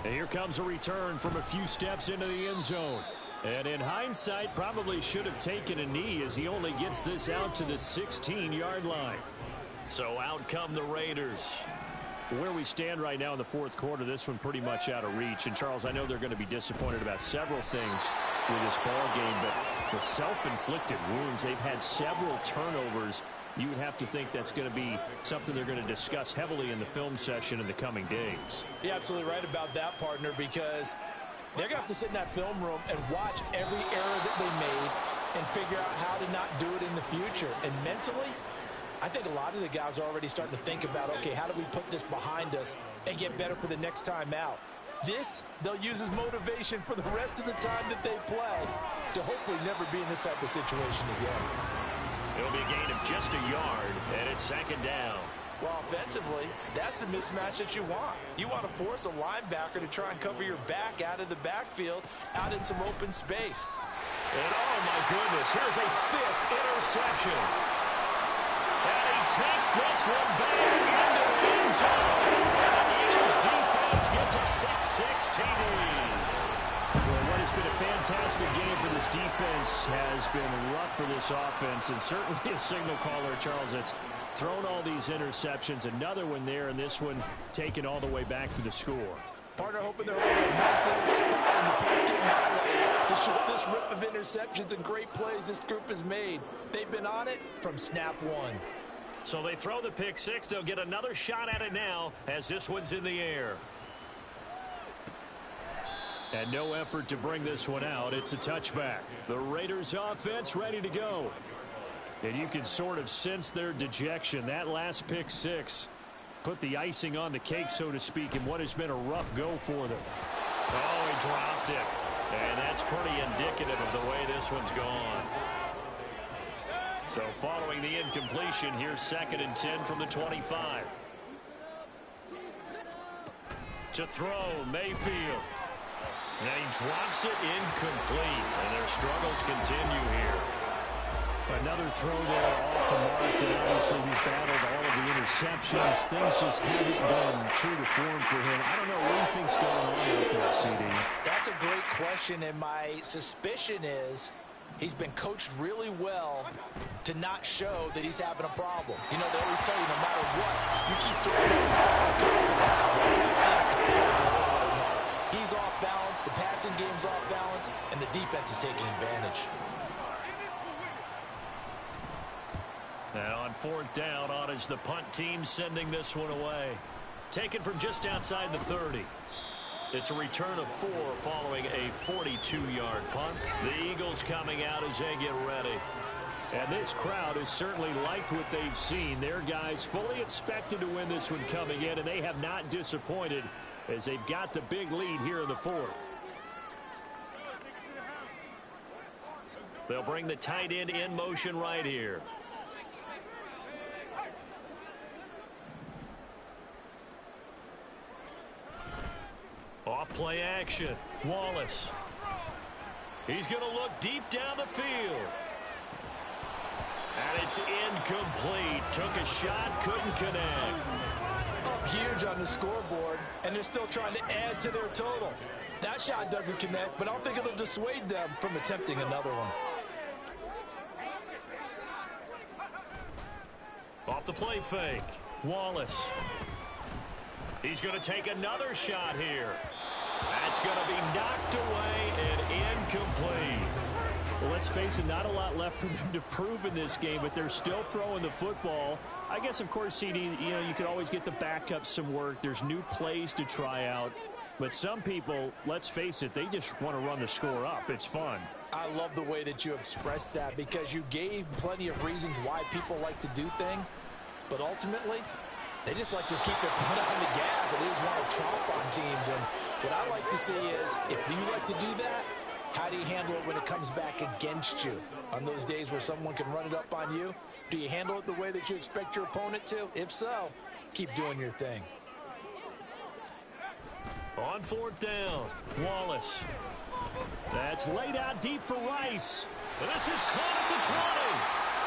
And here comes a return from a few steps into the end zone. And in hindsight, probably should have taken a knee as he only gets this out to the 16-yard line. So out come the Raiders. Where we stand right now in the fourth quarter, this one pretty much out of reach. And, Charles, I know they're going to be disappointed about several things with this ball game, but the self-inflicted wounds, they've had several turnovers. You would have to think that's going to be something they're going to discuss heavily in the film session in the coming days. You're absolutely right about that, partner, because they're going to have to sit in that film room and watch every error that they made and figure out how to not do it in the future. And mentally, I think a lot of the guys are already starting to think about, okay, how do we put this behind us and get better for the next time out? This, they'll use as motivation for the rest of the time that they play to hopefully never be in this type of situation again. It'll be a gain of just a yard, and it's 2nd down. Well, offensively, that's the mismatch that you want. You want to force a linebacker to try and cover your back out of the backfield, out in some open space. And, oh, my goodness, here's a 5th interception. And he takes this one back into the end zone. And the Eagles defense gets a pick-6 TD. Well, what has been a fantastic game for this defense has been rough for this offense, and certainly a signal caller, Charles, that's thrown all these interceptions. Another one there, and this one taken all the way back for the score. Partner hoping they're over a nice little spot in the post-game highlights to show this rip of interceptions and great plays this group has made. They've been on it from snap one. So they throw the pick-6. They'll get another shot at it now as this one's in the air. And no effort to bring this one out. It's a touchback. The Raiders offense ready to go. And you can sort of sense their dejection. That last pick-6 put the icing on the cake, so to speak, in what has been a rough go for them. Oh, he dropped it. And that's pretty indicative of the way this one's gone. So following the incompletion, here's 2nd and 10 from the 25. To throw, Mayfield. And he drops it incomplete. And their struggles continue here. Another throw there off the mark, and obviously he's battled all of the interceptions. Things just haven't been true to form for him. I don't know what he thinks going on out there, CD. That's a great question, and my suspicion is he's been coached really well to not show that he's having a problem. You know, they always tell you no matter what, you keep throwing the ball. He's off balance, the passing game's off balance, and the defense is taking advantage. Now on 4th down, on is the punt team sending this one away. Taken from just outside the 30. It's a return of 4 following a 42-yard punt. The Eagles coming out as they get ready. And this crowd has certainly liked what they've seen. Their guys fully expected to win this one coming in, and they have not disappointed as they've got the big lead here in the 4th. They'll bring the tight end in motion right here. Off play action. Wallace. He's going to look deep down the field. And it's incomplete. Took a shot, couldn't connect. Up huge on the scoreboard. and they're still trying to add to their total. That shot doesn't connect, but I don't think it'll dissuade them from attempting another one. Off the play fake, Wallace. He's going to take another shot here. That's going to be knocked away and incomplete. Well, let's face it, not a lot left for them to prove in this game, but they're still throwing the football. I guess, of course, CD, you could always get the backup some work. There's new plays to try out. But some people, let's face it, they just want to run the score up. It's fun. I love the way that you expressed that because you gave plenty of reasons why people like to do things. But ultimately, they just like to keep their foot on the gas and they just want to tromp on teams. And what I like to see is, if you like to do that, how do you handle it when it comes back against you? On those days where someone can run it up on you, do you handle it the way that you expect your opponent to? If so, keep doing your thing. On fourth down, Wallace. That's laid out deep for Rice. And this is caught at the 20.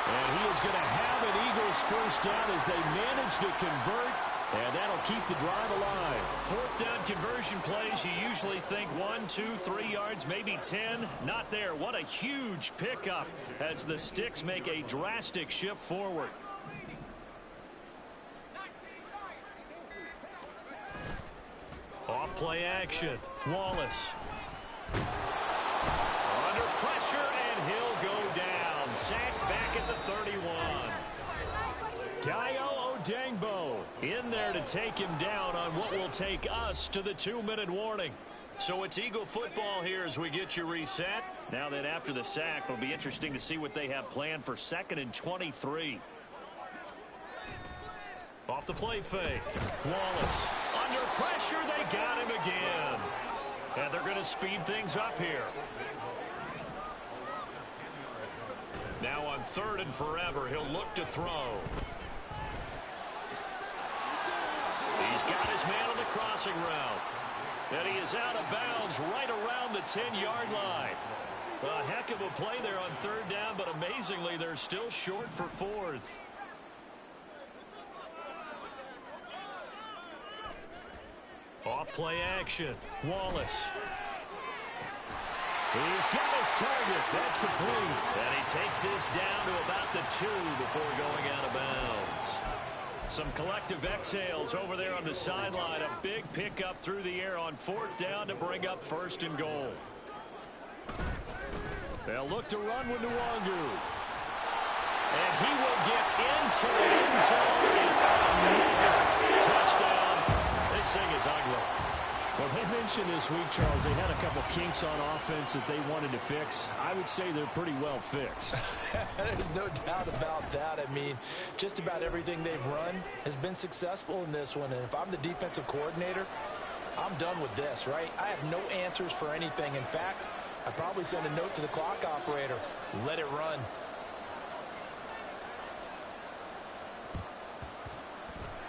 And he is going to have an Eagles first down as they manage to convert. And that'll keep the drive alive. Fourth down conversion plays, you usually think 1, 2, 3 yards, maybe 10. Not there. What a huge pickup as the Sticks make a drastic shift forward. Off play action. Wallace. Under pressure, and he'll go down. Sacked back at the 31. Dayo Odengbo in there to take him down on what will take us to the 2-minute warning. So it's Eagle football here as we get you reset. Now that after the sack, it'll be interesting to see what they have planned for 2nd and 23. Off the play fake. Wallace. Under pressure, they got him again. And they're going to speed things up here. Now on 3rd and forever, he'll look to throw. He's got his man on the crossing route. And he is out of bounds right around the 10-yard line. A heck of a play there on 3rd down, but amazingly, they're still short for 4th. Off play action. Wallace. He's got his target. That's complete. And he takes this down to about the 2 before going out of bounds. Some collective exhales over there on the sideline. A big pickup through the air on 4th down to bring up 1st and goal. They'll look to run with Nwangu. And he will get into the end zone. It's a touchdown. This thing is ugly. Well, they mentioned this week, Charles, they had a couple kinks on offense that they wanted to fix. I would say they're pretty well fixed. There's no doubt about that. I mean, just about everything they've run has been successful in this one. And if I'm the defensive coordinator, I'm done with this, right? I have no answers for anything. In fact, I'd probably send a note to the clock operator. Let it run.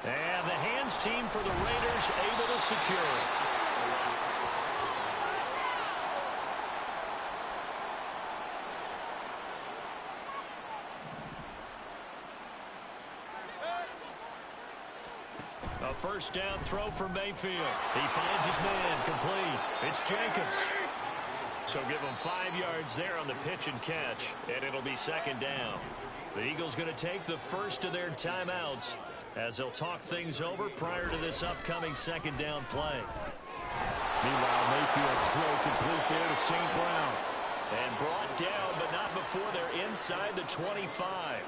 And the hands team for the Raiders able to secure it. A first down throw for Mayfield. He finds his man complete. It's Jacobs. So give him 5 yards there on the pitch and catch, and it'll be 2nd down. The Eagles going to take the first of their timeouts as they'll talk things over prior to this upcoming 2nd down play. Meanwhile, Mayfield's throw complete there to St. Brown. And brought down, but not before they're inside the 25.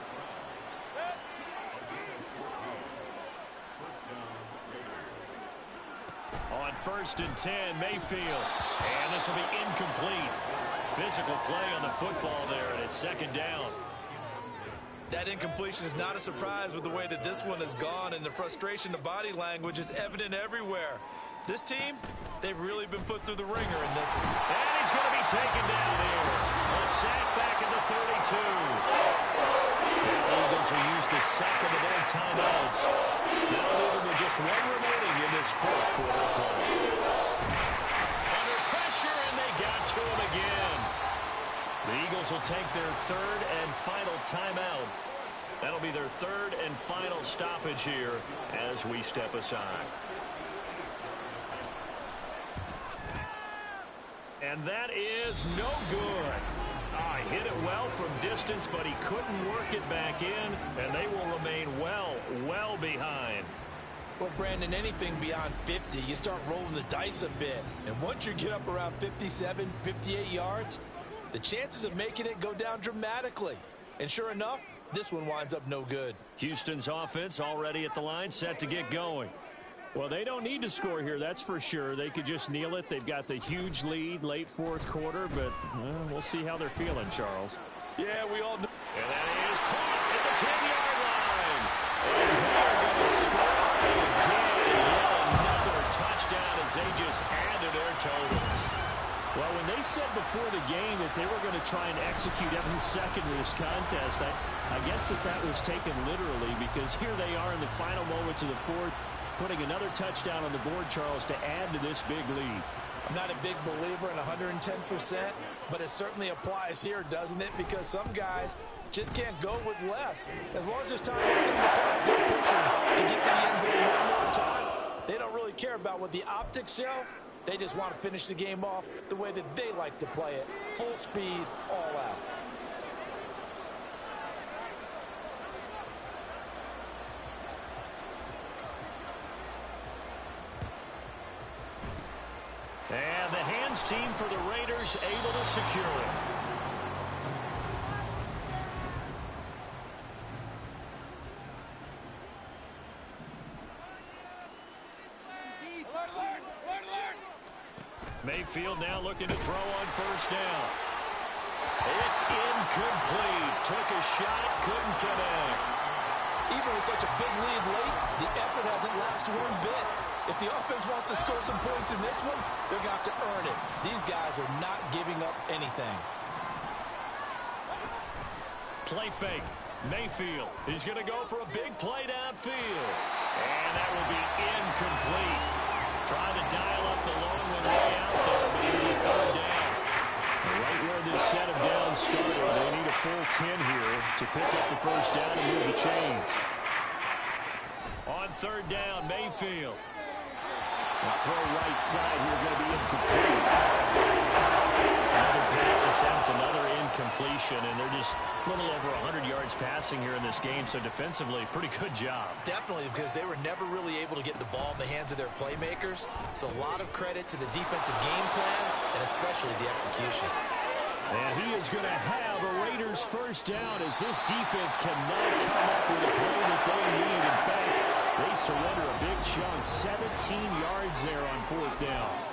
On 1st and 10, Mayfield. And this will be incomplete. Physical play on the football there, and it's 2nd down. That incompletion is not a surprise with the way that this one has gone, and the frustration, the body language is evident everywhere. This team, they've really been put through the ringer in this one. And he's going to be taken down here. A sack back at the 32. The Eagles will use the 2nd of their timeouts. Now leaving with just 1 remaining in this 4th quarter play. Under pressure, and they got to him again. The Eagles will take their 3rd and final timeout. That'll be their 3rd and final stoppage here as we step aside. And that is no good. Hit it well from distance, but he couldn't work it back in, and they will remain well behind. Well, Brandon, anything beyond 50, you start rolling the dice a bit. And once you get up around 57, 58 yards, the chances of making it go down dramatically. And sure enough, this one winds up no good. Houston's offense already at the line, set to get going. Well, they don't need to score here, that's for sure. They could just kneel it. They've got the huge lead late fourth quarter, but we'll see how they're feeling, Charles. Yeah, we all know. And that is caught at the 10-yard line. And they're going to score again. Another touchdown as they just add to their totals. Well, when they said before the game that they were going to try and execute every second of this contest, I guess that was taken literally, because here they are in the final moments of the fourth, putting another touchdown on the board, Charles, to add to this big lead. I'm not a big believer in 110%, but it certainly applies here, doesn't it? Because some guys just can't go with less. As long as there's time left on the clock, they're pushing to get to the end zone one more time. They don't really care about what the optics show. They just want to finish the game off the way that they like to play it. Full speed, all out. And the hands team for the Raiders able to secure it. Mayfield now looking to throw on first down. It's incomplete. Took a shot, couldn't connect. Even with such a big lead late, the effort hasn't lapsed one bit. If the offense wants to score some points in this one, they're going to have to earn it. These guys are not giving up anything. Play fake. Mayfield. He's going to go for a big play downfield. And that will be incomplete. Trying to dial up the long one way out there, but it'll be third down. Right where this set of downs started, they need a full 10 here to pick up the first down and move the chains. On third down, Mayfield. The throw right side here going to be incomplete. Another pass attempt, another incompletion, and they're just a little over 100 yards passing here in this game, so defensively, pretty good job. Definitely, because they were never really able to get the ball in the hands of their playmakers, so a lot of credit to the defensive game plan, and especially the execution. And he is going to have a Raiders first down as this defense cannot come up with a play that they need. In fact, they surrender a big chunk, 17 yards there on fourth down.